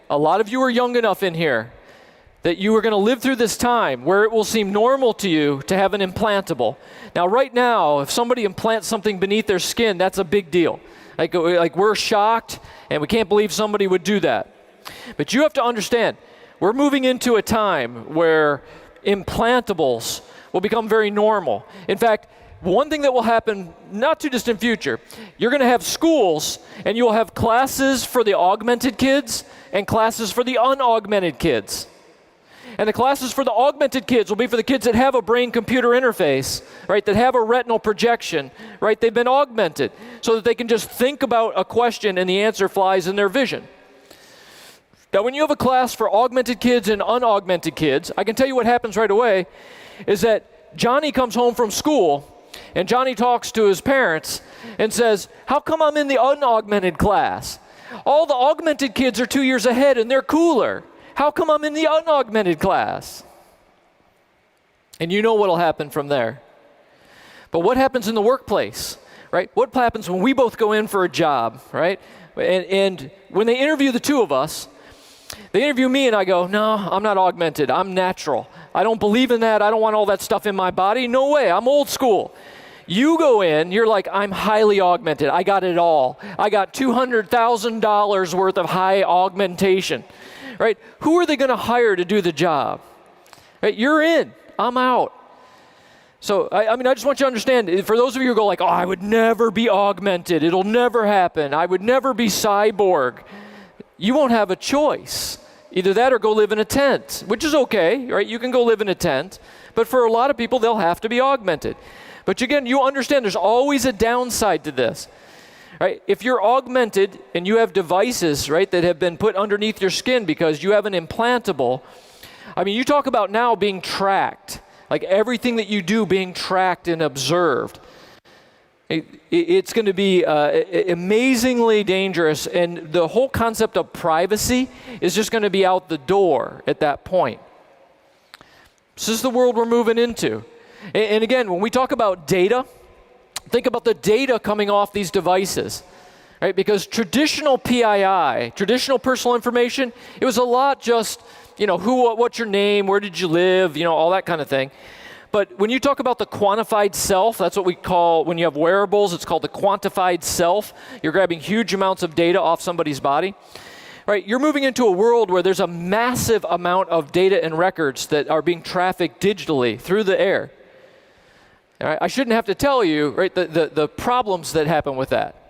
a lot of you are young enough in here that you are going to live through this time where it will seem normal to you to have an implantable. Now, right now, if somebody implants something beneath their skin, that's a big deal. Like we're shocked, and we can't believe somebody would do that. But you have to understand, we're moving into a time where implantables will become very normal. In fact, one thing that will happen not too distant future, you're going to have schools, and you'll have classes for the augmented kids and classes for the unaugmented kids. And the classes for the augmented kids will be for the kids that have a brain-computer interface, right, that have a retinal projection, right? They've been augmented so that they can just think about a question and the answer flies in their vision. Now, when you have a class for augmented kids and unaugmented kids, I can tell you what happens right away is that Johnny comes home from school, and Johnny talks to his parents and says, how come I'm in the unaugmented class? All the augmented kids are 2 years ahead, and they're cooler. How come I'm in the unaugmented class? And you know what will happen from there. But what happens in the workplace, right? What happens when we both go in for a job, right? And when they interview the two of us, they interview me and I go, no, I'm not augmented, I'm natural. I don't believe in that, I don't want all that stuff in my body, no way, I'm old school. You go in, you're like, I'm highly augmented, I got it all. I got $200,000 worth of high augmentation. Right? Who are they going to hire to do the job? Right? You're in. I'm out. So, I just want you to understand, for those of you who go like, oh, I would never be augmented. It'll never happen. I would never be cyborg. You won't have a choice. Either that or go live in a tent, which is okay, right? You can go live in a tent. But for a lot of people, they'll have to be augmented. But again, you understand there's always a downside to this. Right? If you're augmented and you have devices, right, that have been put underneath your skin because you have an implantable, I mean, you talk about now being tracked, like everything that you do being tracked and observed. It's going to be amazingly dangerous, and the whole concept of privacy is just going to be out the door at that point. This is the world we're moving into. And again, when we talk about data, think about the data coming off these devices, right? Because traditional PII, traditional personal information, it was a lot just, what's your name, where did you live, all that kind of thing. But when you talk about the quantified self, that's what we call, when you have wearables, it's called the quantified self. You're grabbing huge amounts of data off somebody's body, right? You're moving into a world where there's a massive amount of data and records that are being trafficked digitally through the air. All right? I shouldn't have to tell you, right, the problems that happen with that.